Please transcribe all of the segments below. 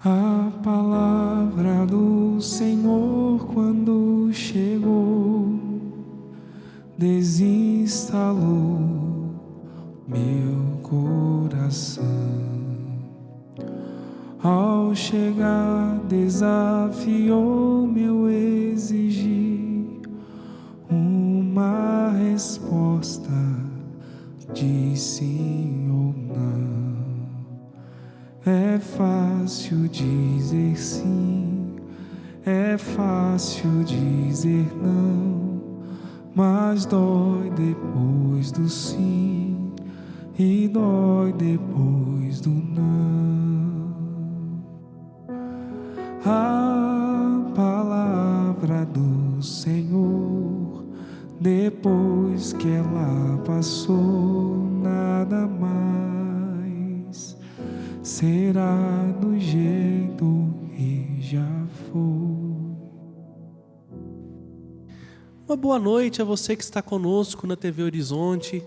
A palavra do Senhor, quando chegou, desinstalou meu coração. Ao chegar, desafiou meu exigir uma resposta de sim ou não. É fácil dizer sim, é fácil dizer não, mas dói depois do sim e dói depois do não. A palavra do Senhor, depois que ela passou, nada mais será do jeito que já foi. Uma boa noite a você que está conosco na TV Horizonte,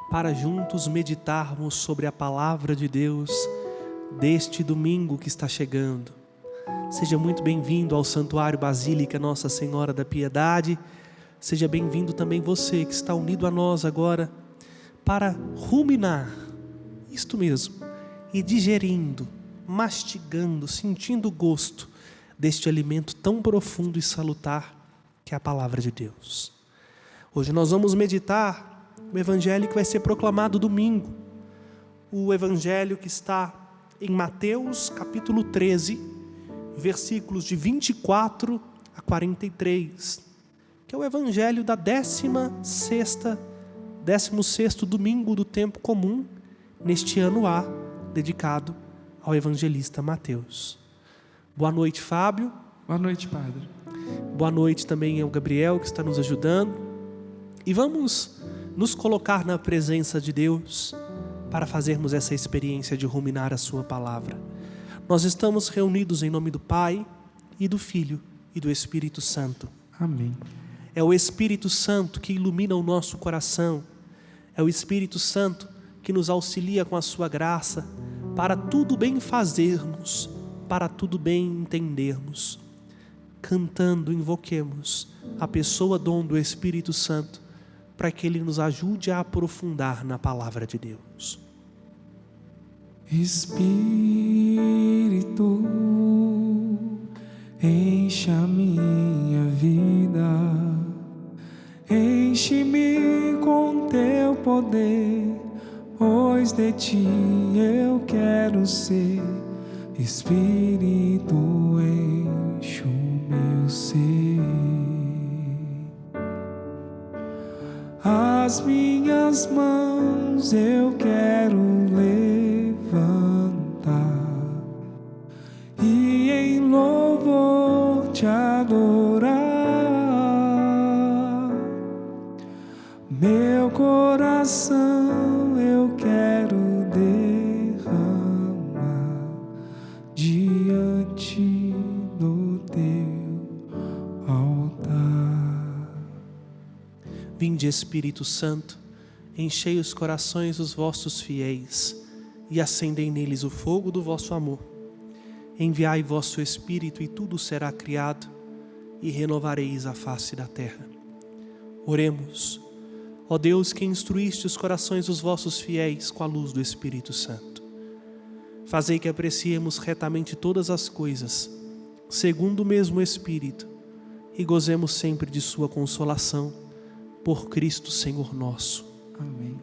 para juntos meditarmos sobre a palavra de Deus deste domingo que está chegando. Seja muito bem-vindo ao Santuário Basílica Nossa Senhora da Piedade. Seja bem-vindo também você que está unido a nós agora para ruminar, isto mesmo, e digerindo, mastigando, sentindo o gosto deste alimento tão profundo e salutar que é a palavra de Deus. Hoje nós vamos meditar o evangelho que vai ser proclamado domingo. O evangelho que está em Mateus capítulo 13, versículos de 24 a 43, que é o evangelho da 16º domingo do tempo comum, neste ano A, dedicado ao evangelista Mateus. Boa noite, Fábio. Boa noite, Padre. Boa noite também ao Gabriel, que está nos ajudando. E vamos nos colocar na presença de Deus para fazermos essa experiência de ruminar a sua palavra. Nós estamos reunidos em nome do Pai, e do Filho, e do Espírito Santo. Amém. É o Espírito Santo que ilumina o nosso coração. É o Espírito Santo que nos auxilia com a sua graça para tudo bem fazermos, para tudo bem entendermos. Cantando, invoquemos a pessoa dom do Espírito Santo para que Ele nos ajude a aprofundar na palavra de Deus. Espírito, enche a minha vida, enche-me com teu poder, pois de ti eu quero ser. Espírito, enche o meu ser. As minhas mãos eu quero levantar e em louvor te adorar. Meu coração eu quero derramar diante do teu altar. Vinde, Espírito Santo, enchei os corações dos vossos fiéis e acendei neles o fogo do vosso amor. Enviai vosso Espírito e tudo será criado e renovareis a face da terra. Oremos. Ó Deus, que instruíste os corações dos vossos fiéis com a luz do Espírito Santo, fazei que apreciemos retamente todas as coisas, segundo o mesmo Espírito, e gozemos sempre de sua consolação, por Cristo Senhor nosso. Amém.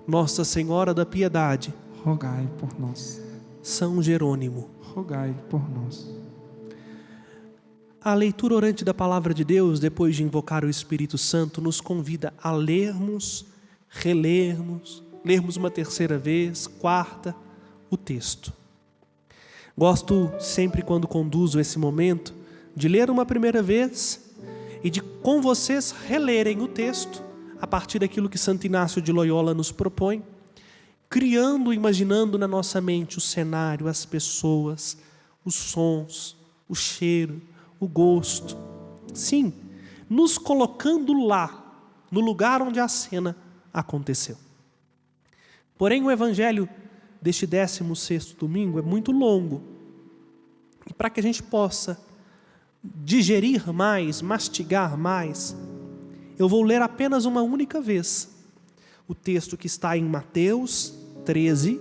Nossa Senhora da Piedade, Rogai por nós. São Jerônimo, Rogai por nós. A leitura orante da Palavra de Deus, depois de invocar o Espírito Santo, nos convida a lermos, relermos, lermos uma terceira vez, quarta, o texto. Gosto sempre, quando conduzo esse momento, de ler uma primeira vez e de, com vocês, relerem o texto a partir daquilo que Santo Inácio de Loyola nos propõe, criando, imaginando na nossa mente o cenário, as pessoas, os sons, o cheiro, o gosto. Sim, nos colocando lá, no lugar onde a cena aconteceu. Porém, o evangelho deste 16º domingo é muito longo. E para que a gente possa digerir mais, mastigar mais, eu vou ler apenas uma única vez o texto que está em Mateus 13,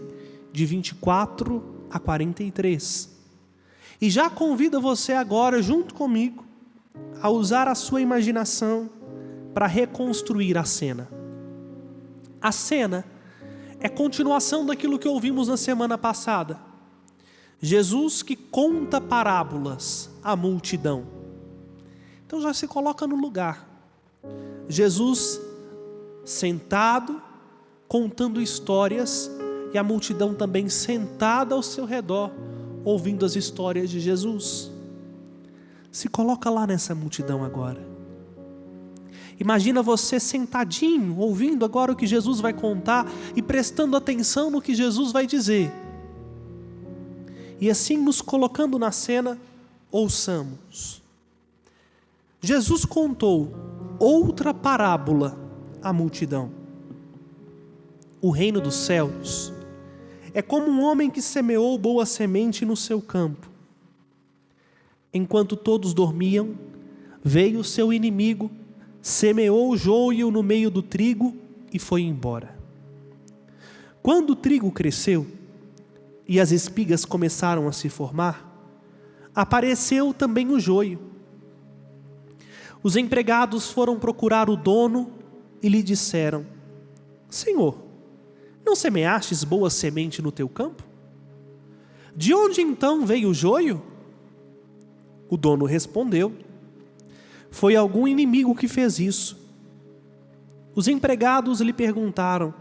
de 24 a 43. E já convido você agora, junto comigo, a usar a sua imaginação para reconstruir a cena. A cena é continuação daquilo que ouvimos na semana passada. Jesus que conta parábolas à multidão. Então já se coloca no lugar. Jesus sentado, contando histórias, e a multidão também sentada ao seu redor, ouvindo as histórias de Jesus. Se coloca lá nessa multidão agora. Imagina você sentadinho, ouvindo agora o que Jesus vai contar e prestando atenção no que Jesus vai dizer. E assim nos colocando na cena, ouçamos. Jesus contou outra parábola à multidão. O reino dos céus é como um homem que semeou boa semente no seu campo. Enquanto todos dormiam, veio o seu inimigo, semeou o joio no meio do trigo e foi embora. Quando o trigo cresceu e as espigas começaram a se formar, apareceu também o joio. Os empregados foram procurar o dono e lhe disseram: Senhor, não semeastes boa semente no teu campo? De onde então veio o joio? O dono respondeu: Foi algum inimigo que fez isso. Os empregados lhe perguntaram: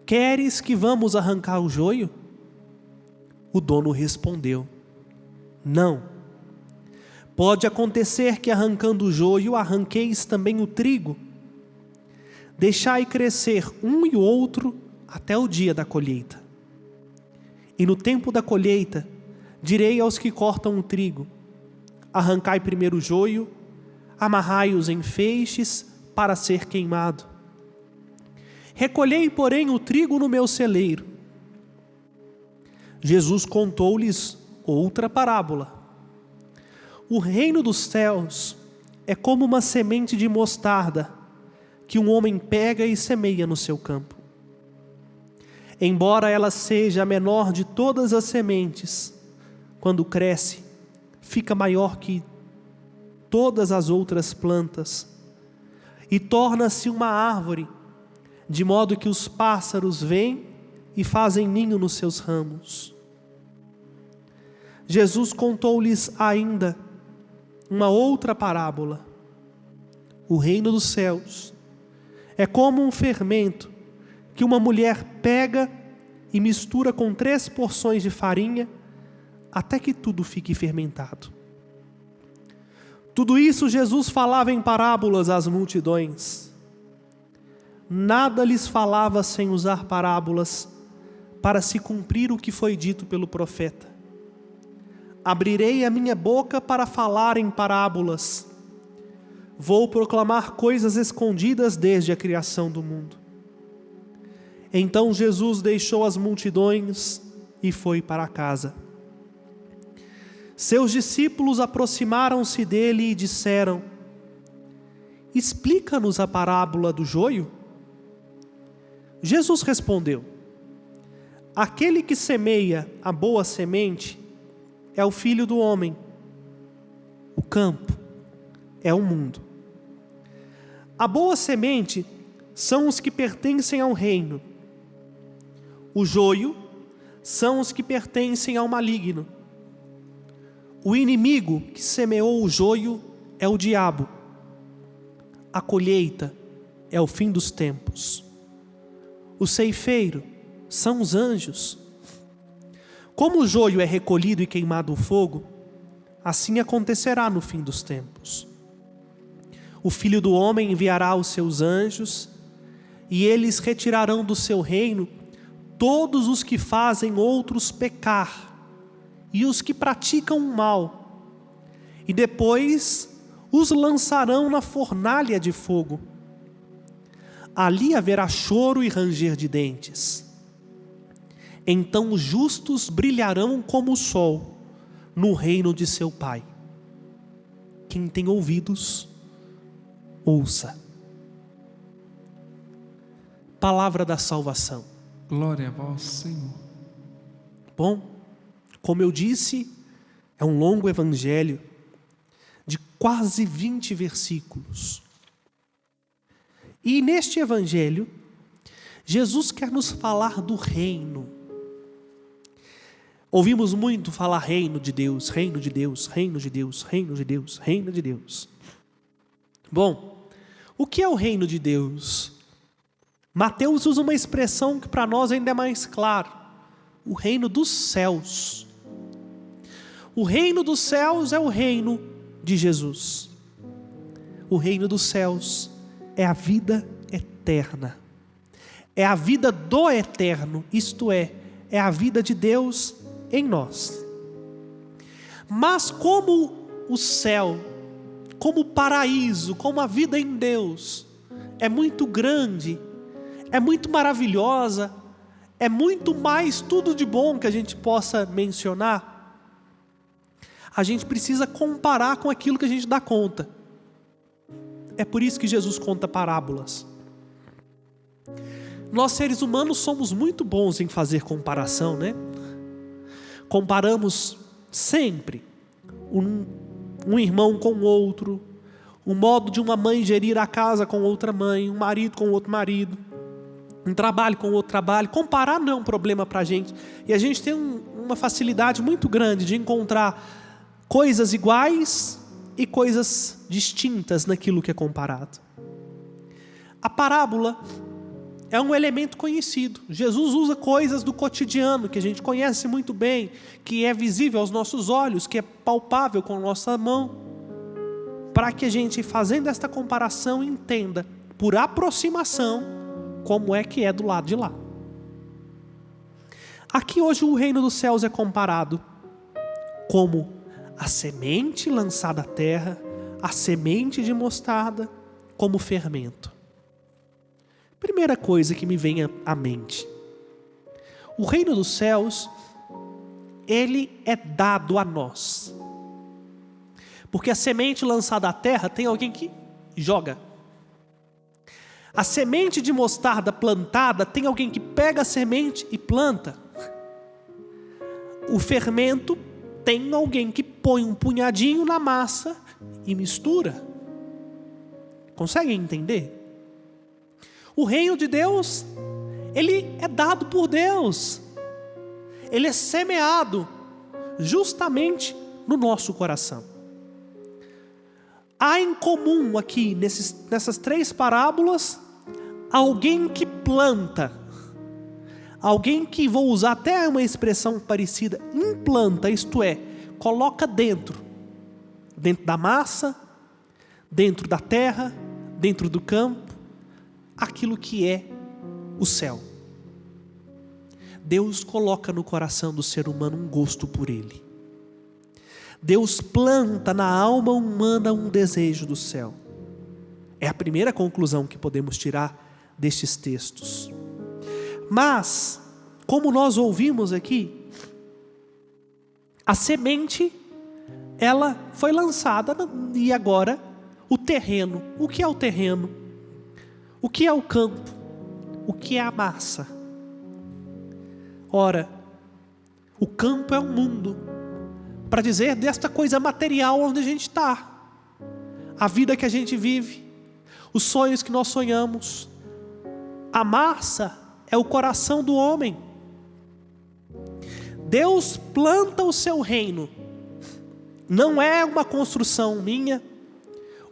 Queres que vamos arrancar o joio? O dono respondeu: Não. Pode acontecer que arrancando o joio, arranqueis também o trigo. Deixai crescer um e o outro até o dia da colheita. E no tempo da colheita, direi aos que cortam o trigo: Arrancai primeiro o joio, amarrai-os em feixes para ser queimado. Recolhei, porém, o trigo no meu celeiro. Jesus contou-lhes outra parábola. O reino dos céus é como uma semente de mostarda que um homem pega e semeia no seu campo. Embora ela seja a menor de todas as sementes, quando cresce, fica maior que todas as outras plantas e torna-se uma árvore, de modo que os pássaros vêm e fazem ninho nos seus ramos. Jesus contou-lhes ainda uma outra parábola. O reino dos céus é como um fermento que uma mulher pega e mistura com 3 porções de farinha até que tudo fique fermentado. Tudo isso Jesus falava em parábolas às multidões. Nada lhes falava sem usar parábolas para se cumprir o que foi dito pelo profeta. Abrirei a minha boca para falar em parábolas. Vou proclamar coisas escondidas desde a criação do mundo. Então Jesus deixou as multidões e foi para casa. Seus discípulos aproximaram-se dele e disseram: Explica-nos a parábola do joio. Jesus respondeu: Aquele que semeia a boa semente é o Filho do Homem. O campo é o mundo. A boa semente são os que pertencem ao reino. O joio são os que pertencem ao maligno. O inimigo que semeou o joio é o diabo. A colheita é o fim dos tempos. O ceifeiro são os anjos. Como o joio é recolhido e queimado no fogo, assim acontecerá no fim dos tempos. O Filho do Homem enviará os seus anjos, e eles retirarão do seu reino todos os que fazem outros pecar, e os que praticam o mal, e depois os lançarão na fornalha de fogo. Ali haverá choro e ranger de dentes. Então os justos brilharão como o sol no reino de seu Pai. Quem tem ouvidos, ouça. Palavra da salvação. Glória a vós, Senhor. Bom, como eu disse, é um longo evangelho de quase 20 versículos. E neste evangelho, Jesus quer nos falar do reino. Ouvimos muito falar reino de Deus, reino de Deus, reino de Deus, reino de Deus, reino de Deus. Bom, o que é o reino de Deus? Mateus usa uma expressão que para nós ainda é mais claro: o reino dos céus. O reino dos céus é o reino de Jesus. O reino dos céus é a vida eterna. É a vida do eterno, isto é a vida de Deus em nós. Mas como o céu, como o paraíso, como a vida em Deus é muito grande, é muito maravilhosa, é muito mais tudo de bom que a gente possa mencionar, a gente precisa comparar com aquilo que a gente dá conta. É por isso que Jesus conta parábolas. Nós seres humanos somos muito bons em fazer comparação, né? Comparamos sempre um irmão com o outro, o modo de uma mãe gerir a casa com outra mãe, um marido com outro marido, um trabalho com outro trabalho. Comparar não é um problema para a gente. E a gente tem uma facilidade muito grande de encontrar coisas iguais e coisas distintas naquilo que é comparado. A parábola é um elemento conhecido. Jesus usa coisas do cotidiano que a gente conhece muito bem, que é visível aos nossos olhos, que é palpável com a nossa mão, para que a gente, fazendo esta comparação, entenda, por aproximação, como é que é do lado de lá. Aqui hoje o reino dos céus é comparado como a semente lançada à terra, a semente de mostarda, como fermento. Primeira coisa que me vem à mente: o reino dos céus, ele é dado a nós. Porque a semente lançada à terra tem alguém que joga. A semente de mostarda plantada tem alguém que pega a semente e planta. O fermento tem alguém que põe um punhadinho na massa e mistura. Conseguem entender? O reino de Deus, ele é dado por Deus. Ele é semeado justamente no nosso coração. Há em comum aqui, nessas 3 parábolas, alguém que planta. Alguém que, vou usar até uma expressão parecida, implanta, isto é, coloca dentro da massa, dentro da terra, dentro do campo, aquilo que é o céu. Deus coloca no coração do ser humano um gosto por Ele. Deus planta na alma humana um desejo do céu. É a primeira conclusão que podemos tirar destes textos. Mas, como nós ouvimos aqui, a semente, ela foi lançada e agora o terreno. O que é o terreno? O que é o campo? O que é a massa? Ora, o campo é um mundo, para dizer desta coisa material onde a gente está. A vida que a gente vive, os sonhos que nós sonhamos. A massa é o coração do homem. Deus planta o seu reino. Não é uma construção minha.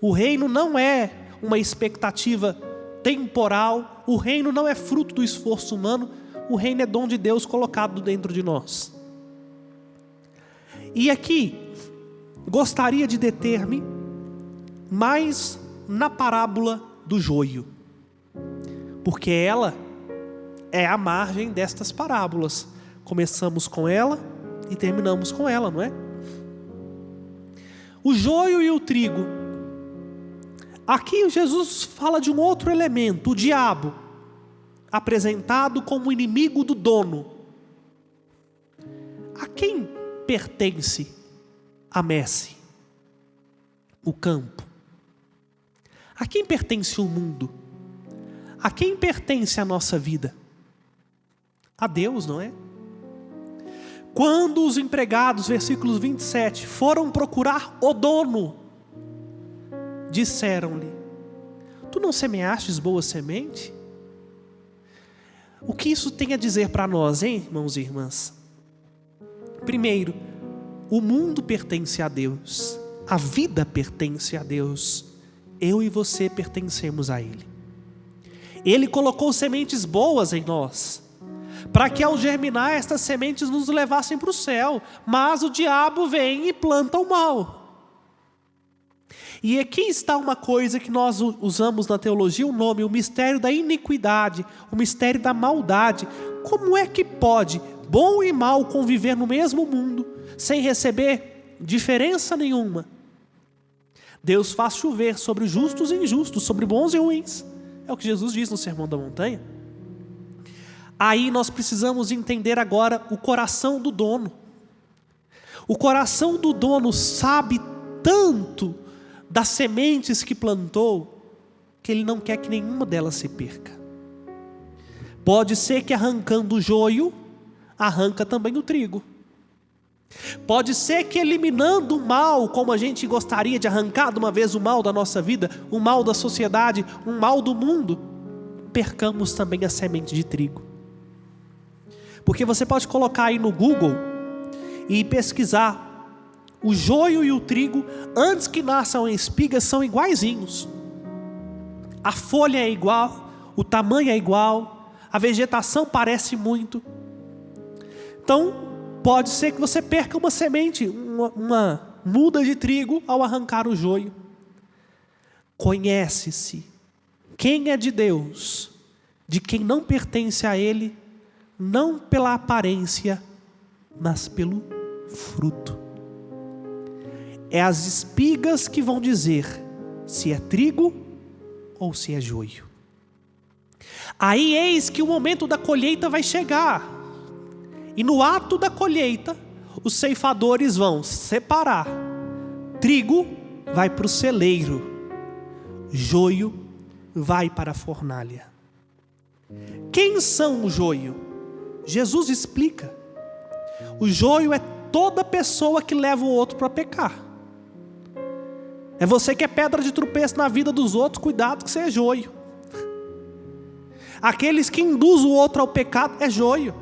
O reino não é uma expectativa temporal. O reino não é fruto do esforço humano. O reino é dom de Deus colocado dentro de nós. E aqui, gostaria de deter-me mais na parábola do joio, porque ela é a margem destas parábolas. Começamos com ela e terminamos com ela, não é? O joio e o trigo. Aqui Jesus fala de um outro elemento, o diabo, apresentado como inimigo do dono. A quem pertence a messe, o campo? A quem pertence o mundo? A quem pertence a nossa vida? A Deus, não é? Quando os empregados, versículos 27, foram procurar o dono, disseram-lhe: tu não semeastes boa semente? O que isso tem a dizer para nós, hein, irmãos e irmãs? Primeiro, o mundo pertence a Deus, a vida pertence a Deus, eu e você pertencemos a Ele. Ele colocou sementes boas em nós, para que ao germinar estas sementes nos levassem para o céu, mas o diabo vem e planta o mal. E aqui está uma coisa que nós usamos na teologia, o nome, o mistério da iniquidade, o mistério da maldade. Como é que pode bom e mal conviver no mesmo mundo, sem receber diferença nenhuma? Deus faz chover sobre justos e injustos, sobre bons e ruins. É o que Jesus diz no Sermão da Montanha. Aí nós precisamos entender agora o coração do dono. O coração do dono sabe tanto das sementes que plantou, que ele não quer que nenhuma delas se perca. Pode ser que arrancando o joio, arranca também o trigo. Pode ser que eliminando o mal, como a gente gostaria de arrancar de uma vez o mal da nossa vida, o mal da sociedade, o mal do mundo, percamos também a semente de trigo. Porque você pode colocar aí no Google e pesquisar: o joio e o trigo, antes que nasçam espigas, são iguaizinhos. A folha é igual, o tamanho é igual, a vegetação parece muito. Então, pode ser que você perca uma semente, uma muda de trigo ao arrancar o joio. Conhece-se quem é de Deus, de quem não pertence a Ele, não pela aparência, mas pelo fruto. É as espigas que vão dizer se é trigo ou se é joio. Aí eis que o momento da colheita vai chegar. E no ato da colheita, os ceifadores vão separar. Trigo vai para o celeiro, joio vai para a fornalha. Quem são o joio? Jesus explica. O joio é toda pessoa que leva o outro para pecar. É você que é pedra de tropeço na vida dos outros, cuidado que você é joio. Aqueles que induzem o outro ao pecado é joio.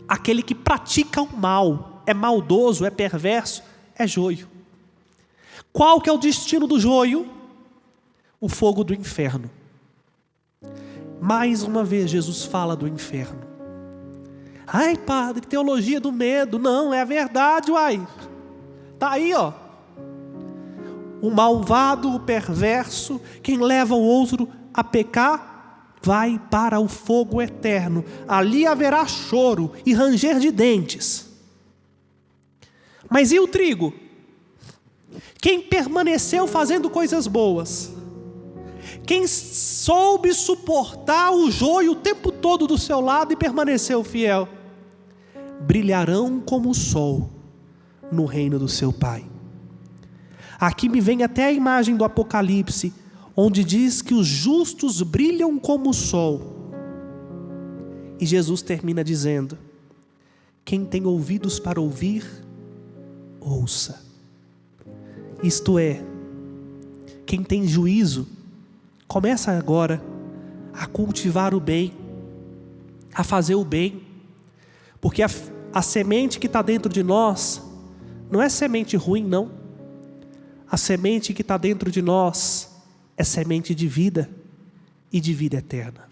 Aquele que pratica o mal, é maldoso, é perverso, é joio. Qual que é o destino do joio? O fogo do inferno. Mais uma vez Jesus fala do inferno. Ai, padre, teologia do medo. Não, é a verdade, uai. Está aí, ó. O malvado, o perverso, quem leva o outro a pecar, vai para o fogo eterno. Ali haverá choro e ranger de dentes. Mas e o trigo? Quem permaneceu fazendo coisas boas, quem soube suportar o joio o tempo todo do seu lado e permaneceu fiel, brilharão como o sol no reino do seu Pai. Aqui me vem até a imagem do Apocalipse, onde diz que os justos brilham como o sol. E Jesus termina dizendo: quem tem ouvidos para ouvir, ouça. Isto é, quem tem juízo, começa agora a cultivar o bem, a fazer o bem, porque a semente que está dentro de nós, não é semente ruim não, a semente que está dentro de nós é semente de vida e de vida eterna.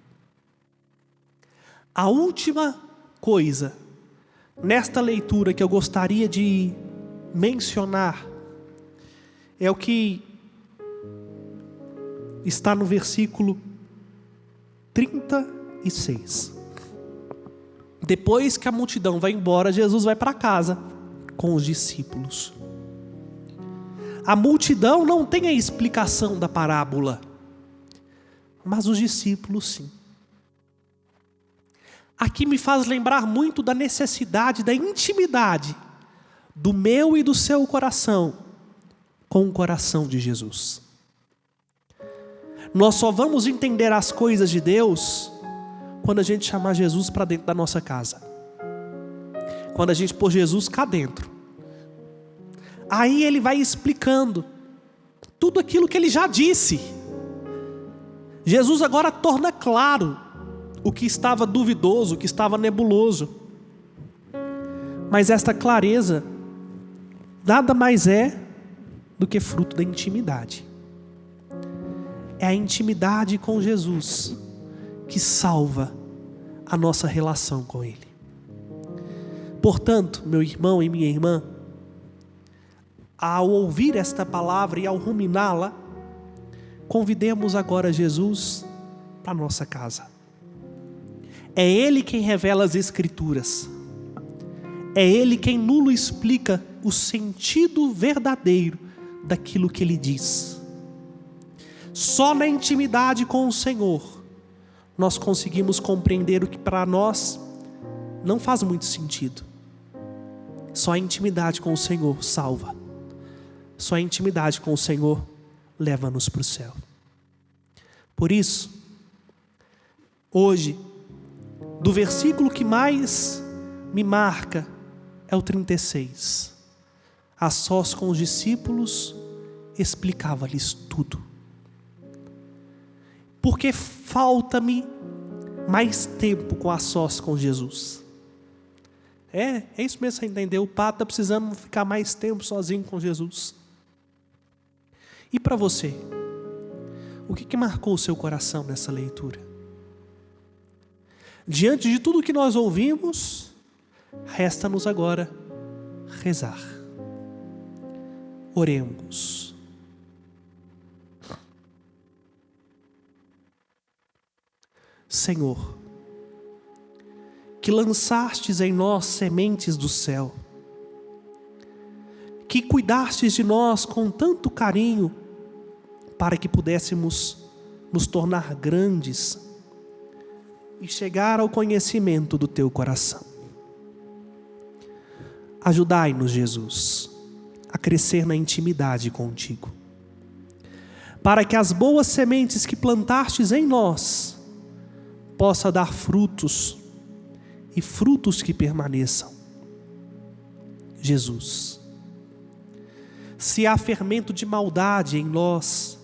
A última coisa nesta leitura que eu gostaria de mencionar é o que está no versículo 36. Depois que a multidão vai embora, Jesus vai para casa com os discípulos. A multidão não tem a explicação da parábola, mas os discípulos sim. Aqui me faz lembrar muito da necessidade da intimidade do meu e do seu coração com o coração de Jesus. Nós só vamos entender as coisas de Deus quando a gente chamar Jesus para dentro da nossa casa. Quando a gente pôr Jesus cá dentro. Aí ele vai explicando tudo aquilo que ele já disse. Jesus agora torna claro o que estava duvidoso, o que estava nebuloso. Mas esta clareza nada mais é do que fruto da intimidade. É a intimidade com Jesus que salva a nossa relação com Ele. Portanto, meu irmão e minha irmã, ao ouvir esta palavra e ao ruminá-la, convidemos agora Jesus para a nossa casa. É Ele quem revela as Escrituras. É Ele quem nulo explica o sentido verdadeiro daquilo que Ele diz. Só na intimidade com o Senhor nós conseguimos compreender o que para nós não faz muito sentido. Só a intimidade com o Senhor salva. Só a intimidade com o Senhor leva-nos para o céu. Por isso, hoje, do versículo que mais me marca é o 36. A sós com os discípulos, explicava-lhes tudo. Porque falta-me mais tempo com a sós com Jesus. É isso mesmo, você entendeu? O Pato está precisando ficar mais tempo sozinho com Jesus. E para você? O que marcou o seu coração nessa leitura? Diante de tudo que nós ouvimos, resta-nos agora rezar. Oremos. Senhor, que lançastes em nós sementes do céu, que cuidastes de nós com tanto carinho, para que pudéssemos nos tornar grandes e chegar ao conhecimento do Teu coração. Ajudai-nos, Jesus, a crescer na intimidade contigo, para que as boas sementes que plantastes em nós possa dar frutos, e frutos que permaneçam. Jesus, se há fermento de maldade em nós,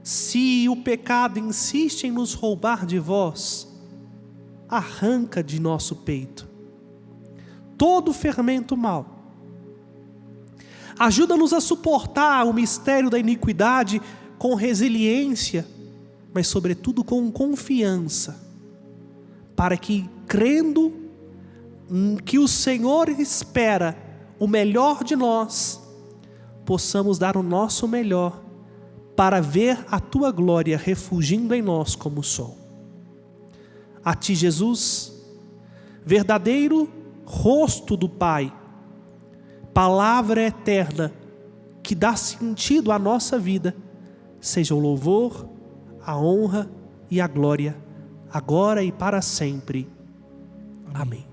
se o pecado insiste em nos roubar de vós, arranca de nosso peito todo fermento mau. Ajuda-nos a suportar o mistério da iniquidade com resiliência, mas sobretudo com confiança, para que, crendo que o Senhor espera o melhor de nós, possamos dar o nosso melhor para ver a Tua glória refugindo em nós como sol. A Ti, Jesus, verdadeiro rosto do Pai, palavra eterna que dá sentido à nossa vida, seja o louvor, a honra e a glória, agora e para sempre. Amém.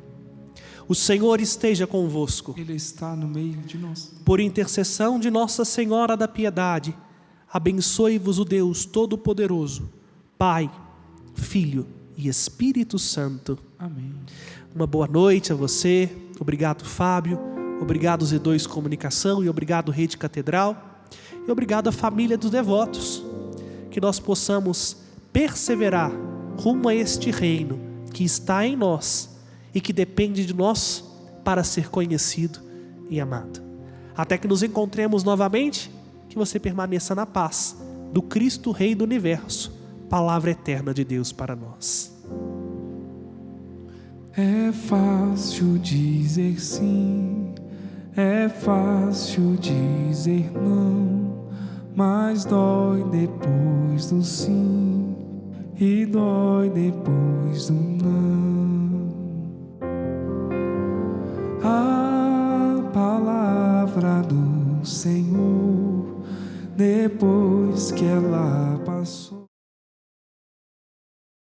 O Senhor esteja convosco. Ele está no meio de nós. Por intercessão de Nossa Senhora da Piedade, abençoe-vos o Deus Todo-Poderoso, Pai, Filho e Espírito Santo. Amém. Uma boa noite a você. Obrigado, Fábio. Obrigado, Z2 Comunicação. E obrigado, Rede Catedral. E obrigado à família dos devotos. Que nós possamos perseverar rumo a este reino que está em nós e que depende de nós para ser conhecido e amado. Até que nos encontremos novamente, que você permaneça na paz do Cristo Rei do Universo, palavra eterna de Deus para nós. É fácil dizer sim, é fácil dizer não, mas dói depois do sim e dói depois do não. A palavra do Senhor, depois que ela passou.